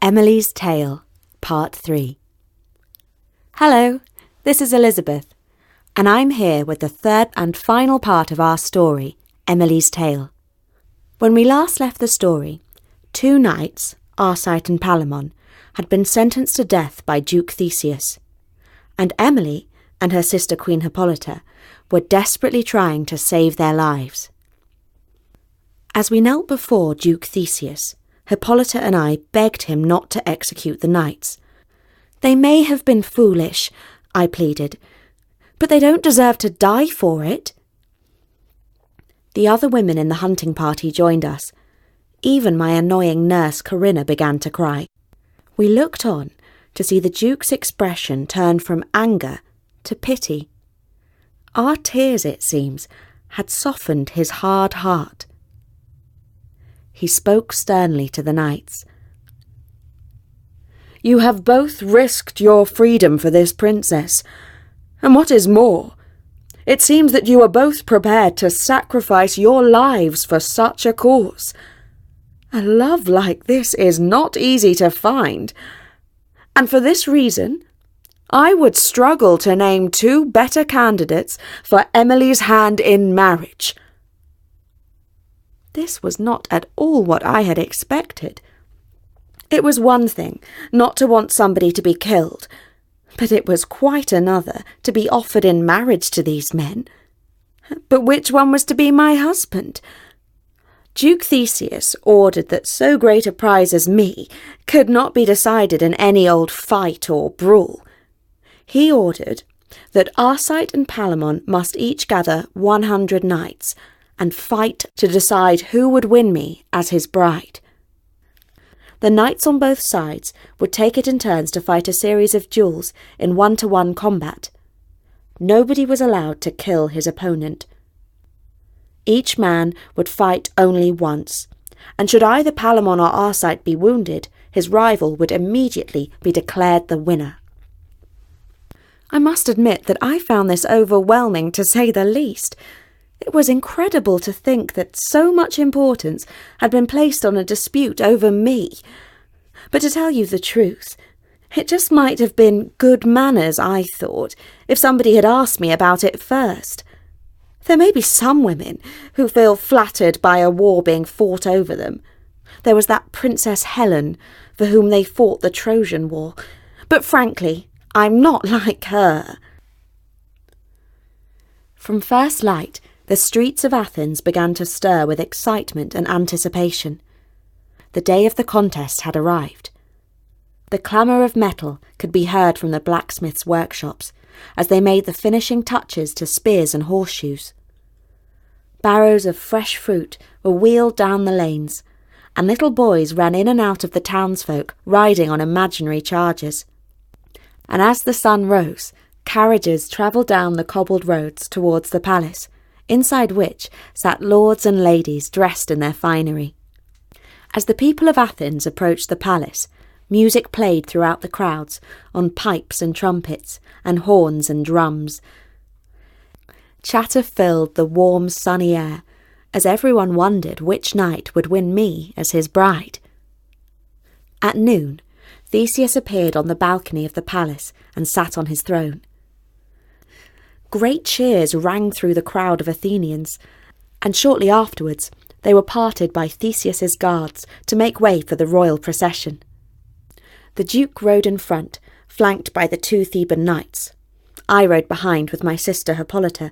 Emily's Tale, Part 3. Hello, this is Elizabeth, and I'm here with the third and final part of our story, Emily's Tale. When we last left the story, 2 knights, Arcite and Palamon, had been sentenced to death by Duke Theseus, and Emily and her sister Queen Hippolyta were desperately trying to save their lives. As we knelt before Duke Theseus, Hippolyta and I begged him not to execute the knights. "They may have been foolish," I pleaded, "but they don't deserve to die for it." The other women in the hunting party joined us. Even my annoying nurse Corinna began to cry. We looked on to see the Duke's expression turn from anger to pity. Our tears, it seems, had softened his hard heart. He spoke sternly to the knights. "You have both risked your freedom for this princess, and what is more, it seems that you are both prepared to sacrifice your lives for such a cause. A love like this is not easy to find, and for this reason, I would struggle to name 2 better candidates for Emily's hand in marriage." This was not at all what I had expected. It was one thing not to want somebody to be killed, but it was quite another to be offered in marriage to these men. But which one was to be my husband? Duke Theseus ordered that so great a prize as me could not be decided in any old fight or brawl. He ordered that Arcite and Palamon must each gather 100 knights and fight to decide who would win me as his bride. The knights on both sides would take it in turns to fight a series of duels in 1-to-1 combat. Nobody was allowed to kill his opponent. Each man would fight only once, and should either Palamon or Arcite be wounded, his rival would immediately be declared the winner. I must admit that I found this overwhelming, to say the least. It was incredible to think that so much importance had been placed on a dispute over me. But to tell you the truth, it just might have been good manners, I thought, if somebody had asked me about it first. There may be some women who feel flattered by a war being fought over them. There was that Princess Helen, for whom they fought the Trojan War. But frankly, I'm not like her. From first light, the streets of Athens began to stir with excitement and anticipation. The day of the contest had arrived. The clamour of metal could be heard from the blacksmiths' workshops as they made the finishing touches to spears and horseshoes. Barrows of fresh fruit were wheeled down the lanes, and little boys ran in and out of the townsfolk riding on imaginary chargers. And as the sun rose, carriages travelled down the cobbled roads towards the palace, inside which sat lords and ladies dressed in their finery. As the people of Athens approached the palace, music played throughout the crowds on pipes and trumpets and horns and drums. Chatter filled the warm, sunny air as everyone wondered which knight would win me as his bride. At noon, Theseus appeared on the balcony of the palace and sat on his throne. Great cheers rang through the crowd of Athenians, and shortly afterwards they were parted by Theseus's guards to make way for the royal procession. The Duke rode in front, flanked by the 2 Theban knights. I rode behind with my sister Hippolyta,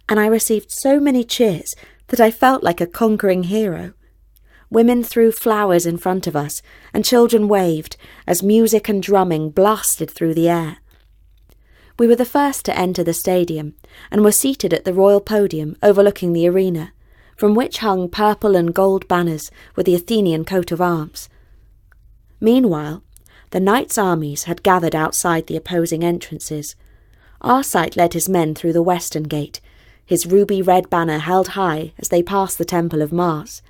and I received so many cheers that I felt like a conquering hero. Women threw flowers in front of us, and children waved as music and drumming blasted through the air. We were the first to enter the stadium, and were seated at the royal podium overlooking the arena, from which hung purple and gold banners with the Athenian coat of arms. Meanwhile, the knights' armies had gathered outside the opposing entrances. Arcite led his men through the western gate, his ruby-red banner held high as they passed the temple of Mars.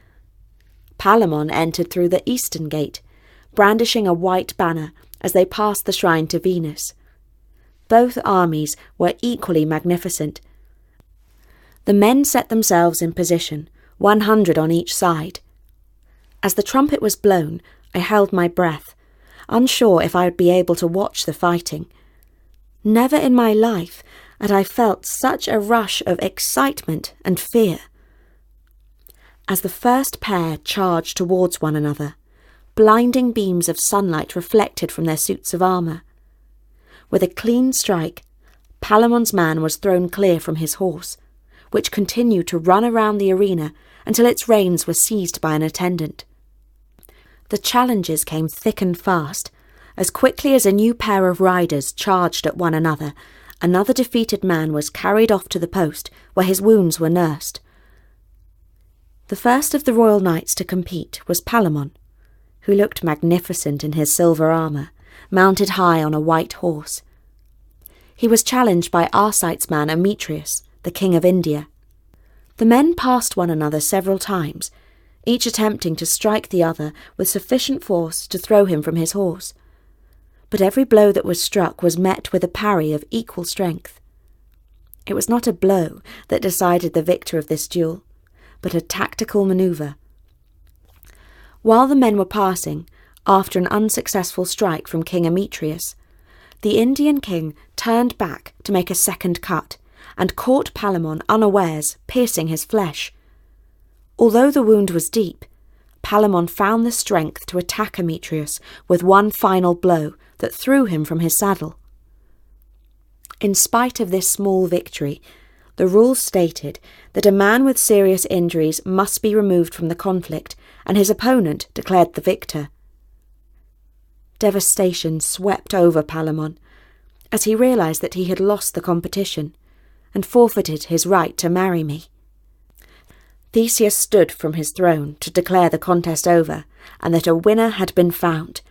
Palamon entered through the eastern gate, brandishing a white banner as they passed the shrine to Venus. Both armies were equally magnificent. The men set themselves in position, 100 on each side. As the trumpet was blown, I held my breath, unsure if I would be able to watch the fighting. Never in my life had I felt such a rush of excitement and fear. As the first pair charged towards one another, blinding beams of sunlight reflected from their suits of armour. With a clean strike, Palamon's man was thrown clear from his horse, which continued to run around the arena until its reins were seized by an attendant. The challenges came thick and fast. As quickly as a new pair of riders charged at one another, another defeated man was carried off to the post where his wounds were nursed. The first of the royal knights to compete was Palamon, who looked magnificent in his silver armour, mounted high on a white horse. He was challenged by Arcite's man Emetreus, the king of India. The men passed one another several times, each attempting to strike the other with sufficient force to throw him from his horse. But every blow that was struck was met with a parry of equal strength. It was not a blow that decided the victor of this duel, but a tactical manoeuvre. While the men were passing, after an unsuccessful strike from King Emetreus, the Indian king turned back to make a second cut and caught Palamon unawares, piercing his flesh. Although the wound was deep, Palamon found the strength to attack Emetreus with one final blow that threw him from his saddle. In spite of this small victory, the rules stated that a man with serious injuries must be removed from the conflict, and his opponent declared the victor. Devastation swept over Palamon as he realised that he had lost the competition and forfeited his right to marry me. Theseus stood from his throne to declare the contest over and that a winner had been found.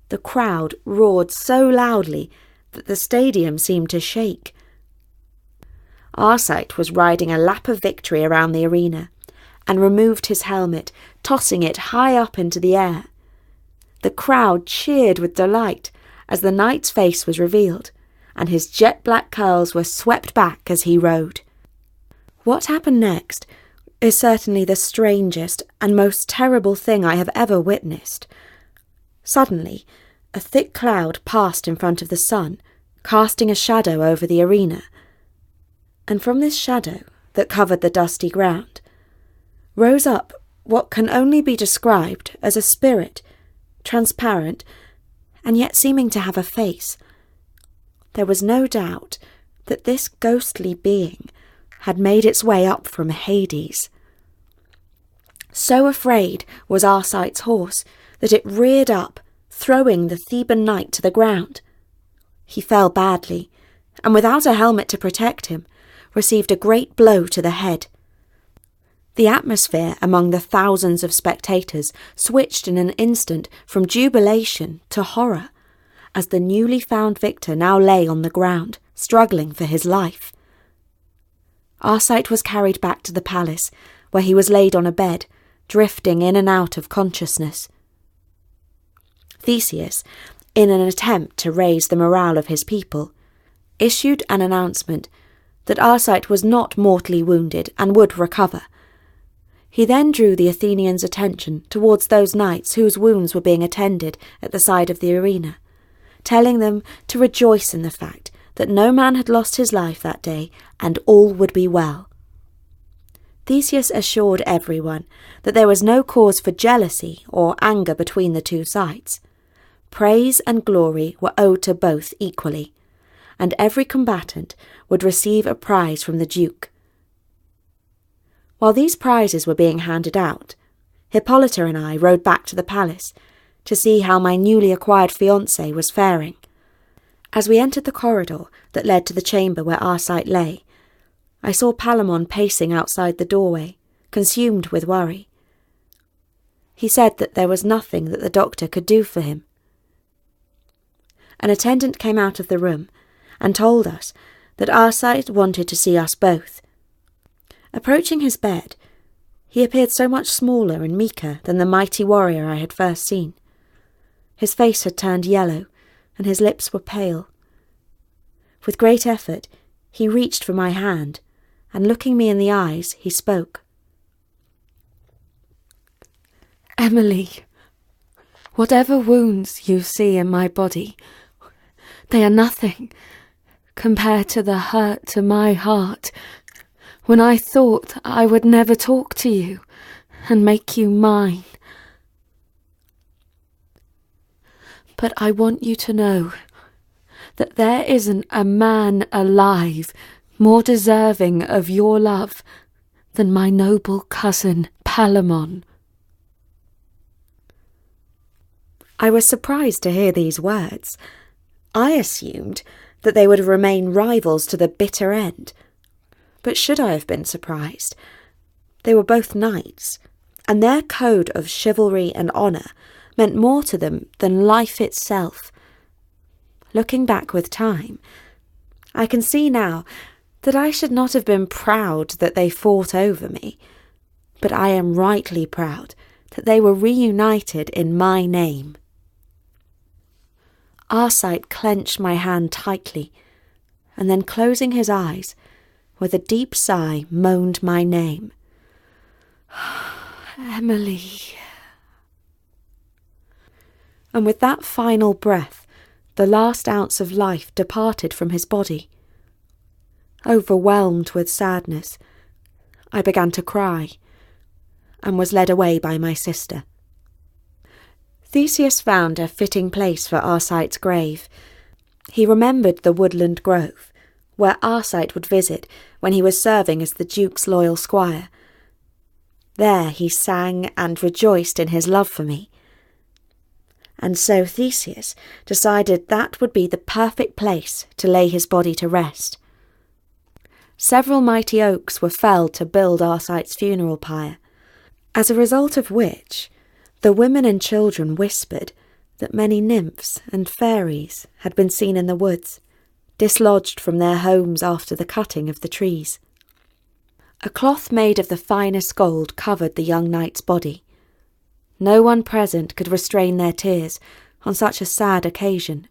The crowd roared so loudly that the stadium seemed to shake. Arcite was riding a lap of victory around the arena and removed his helmet, tossing it high up into the air. The crowd cheered with delight as the knight's face was revealed, and his jet-black curls were swept back as he rode. What happened next is certainly the strangest and most terrible thing I have ever witnessed. Suddenly, a thick cloud passed in front of the sun, casting a shadow over the arena. And from this shadow that covered the dusty ground, rose up what can only be described as a spirit, transparent, and yet seeming to have a face. There was no doubt that this ghostly being had made its way up from Hades. So afraid was Arcite's horse that it reared up, throwing the Theban knight to the ground. He fell badly, and without a helmet to protect him, received a great blow to the head. The atmosphere among the thousands of spectators switched in an instant from jubilation to horror, as the newly found victor now lay on the ground, struggling for his life. Arcite was carried back to the palace, where he was laid on a bed, drifting in and out of consciousness. Theseus, in an attempt to raise the morale of his people, issued an announcement that Arcite was not mortally wounded and would recover. He then drew the Athenians' attention towards those knights whose wounds were being attended at the side of the arena, telling them to rejoice in the fact that no man had lost his life that day and all would be well. Theseus assured everyone that there was no cause for jealousy or anger between the two sides. Praise and glory were owed to both equally, and every combatant would receive a prize from the Duke. While these prizes were being handed out, Hippolyta and I rode back to the palace to see how my newly acquired fiancé was faring. As we entered the corridor that led to the chamber where Arcite lay, I saw Palamon pacing outside the doorway, consumed with worry. He said that there was nothing that the doctor could do for him. An attendant came out of the room and told us that Arcite wanted to see us both. Approaching his bed, he appeared so much smaller and meeker than the mighty warrior I had first seen. His face had turned yellow, and his lips were pale. With great effort, he reached for my hand, and looking me in the eyes, he spoke. "Emelye, Whatever wounds you see in my body, they are nothing compared to the hurt to my heart when I thought I would never talk to you and make you mine. But I want you to know that there isn't a man alive more deserving of your love than my noble cousin Palamon." I was surprised to hear these words. I assumed that they would remain rivals to the bitter end. But should I have been surprised? They were both knights, and their code of chivalry and honour meant more to them than life itself. Looking back with time, I can see now that I should not have been proud that they fought over me, but I am rightly proud that they were reunited in my name. Arcite clenched my hand tightly, and then closing his eyes, with a deep sigh moaned my name. "Emelye." And with that final breath, the last ounce of life departed from his body. Overwhelmed with sadness, I began to cry, and was led away by my sister. Theseus found a fitting place for Arcite's grave. He remembered the woodland grove, where Arcite would visit when he was serving as the Duke's loyal squire. There he sang and rejoiced in his love for me. And so Theseus decided that would be the perfect place to lay his body to rest. Several mighty oaks were felled to build Arcite's funeral pyre, as a result of which the women and children whispered that many nymphs and fairies had been seen in the woods, dislodged from their homes after the cutting of the trees. A cloth made of the finest gold covered the young knight's body. No one present could restrain their tears on such a sad occasion.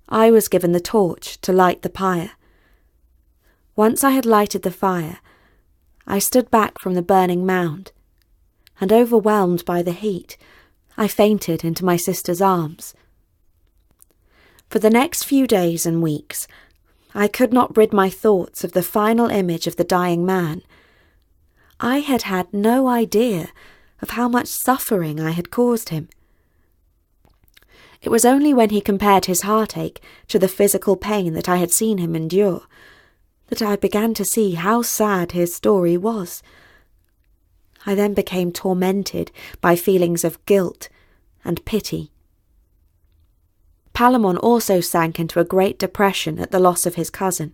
I was given the torch to light the pyre. Once I had lighted the fire, I stood back from the burning mound, and overwhelmed by the heat, I fainted into my sister's arms. For the next few days and weeks, I could not rid my thoughts of the final image of the dying man. I had had no idea of how much suffering I had caused him. It was only when he compared his heartache to the physical pain that I had seen him endure that I began to see how sad his story was. I then became tormented by feelings of guilt and pity. Palamon also sank into a great depression at the loss of his cousin,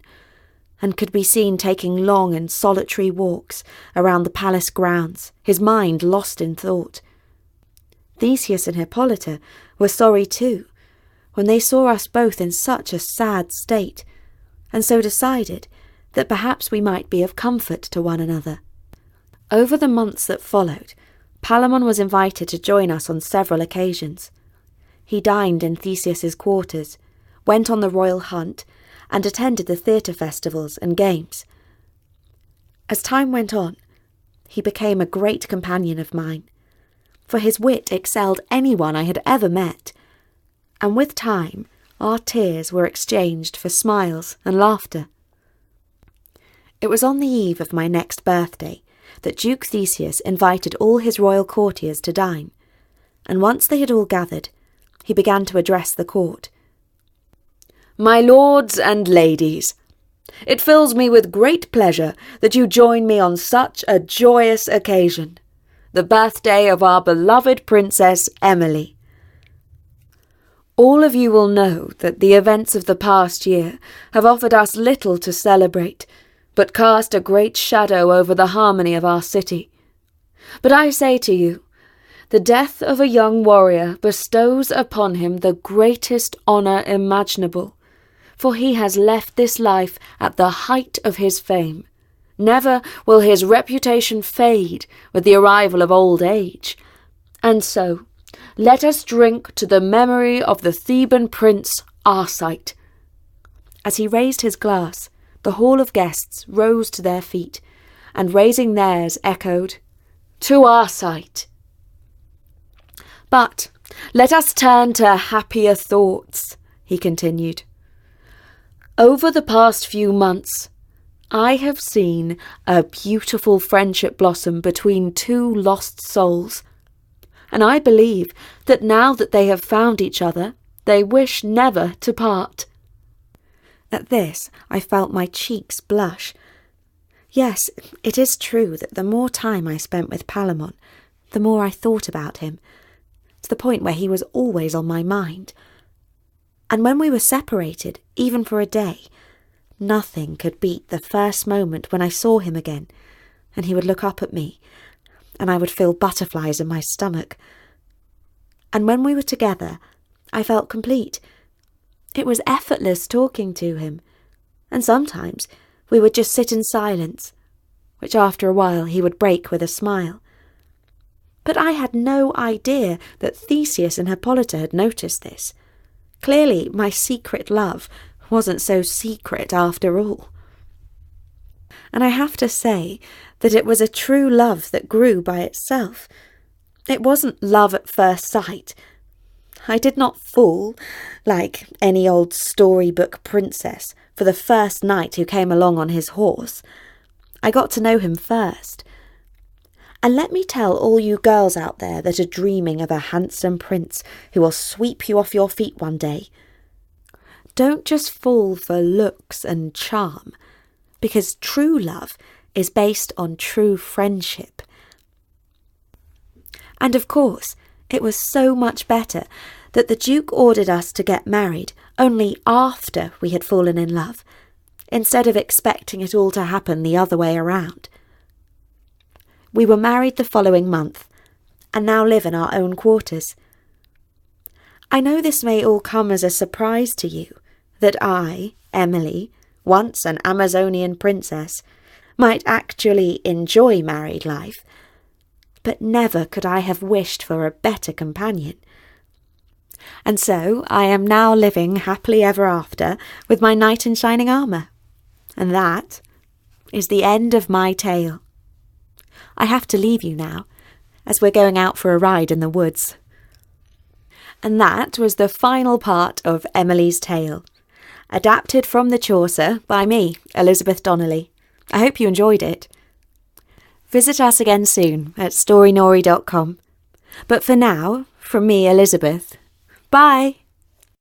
and could be seen taking long and solitary walks around the palace grounds, his mind lost in thought. Theseus and Hippolyta were sorry too, when they saw us both in such a sad state, and so decided that perhaps we might be of comfort to one another. Over the months that followed, Palamon was invited to join us on several occasions. He dined in Theseus's quarters, went on the royal hunt, and attended the theatre festivals and games. As time went on, he became a great companion of mine, for his wit excelled anyone I had ever met, and with time our tears were exchanged for smiles and laughter. It was on the eve of my next birthday that Duke Theseus invited all his royal courtiers to dine, and once they had all gathered, he began to address the court. "My lords and ladies, it fills me with great pleasure that you join me on such a joyous occasion, the birthday of our beloved Princess Emelye. All of you will know that the events of the past year have offered us little to celebrate, but cast a great shadow over the harmony of our city. But I say to you, the death of a young warrior bestows upon him the greatest honour imaginable, for he has left this life at the height of his fame. Never will his reputation fade with the arrival of old age. And so, let us drink to the memory of the Theban prince Arcite." As he raised his glass, the hall of guests rose to their feet, and raising theirs echoed, "To Arcite." But Let us turn to happier thoughts, he continued. Over the past few months, I have seen a beautiful friendship blossom between two lost souls, and I believe that now that they have found each other, they wish never to part. At this, I felt my cheeks blush. Yes, it is true that the more time I spent with Palamon, the more I thought about him, to the point where he was always on my mind. And when we were separated, even for a day, nothing could beat the first moment when I saw him again, and he would look up at me, and I would feel butterflies in my stomach. And when we were together, I felt complete. It was effortless talking to him, and sometimes we would just sit in silence, which after a while he would break with a smile. But I had no idea that Theseus and Hippolyta had noticed this. Clearly, my secret love wasn't so secret after all. And I have to say that it was a true love that grew by itself. It wasn't love at first sight. I did not fall, like any old storybook princess, for the first knight who came along on his horse. I got to know him first. And let me tell all you girls out there that are dreaming of a handsome prince who will sweep you off your feet one day, don't just fall for looks and charm, because true love is based on true friendship. And of course, it was so much better that the Duke ordered us to get married only after we had fallen in love, instead of expecting it all to happen the other way around. We were married the following month, and now live in our own quarters. I know this may all come as a surprise to you, that I, Emily, once an Amazonian princess, might actually enjoy married life, but never could I have wished for a better companion. And so I am now living happily ever after with my knight in shining armour. And that is the end of my tale. I have to leave you now, as we're going out for a ride in the woods. And that was the final part of Emily's tale, adapted from the Chaucer by me, Elizabeth Donnelly. I hope you enjoyed it. Visit us again soon at storynori.com. But for now, from me, Elizabeth, bye!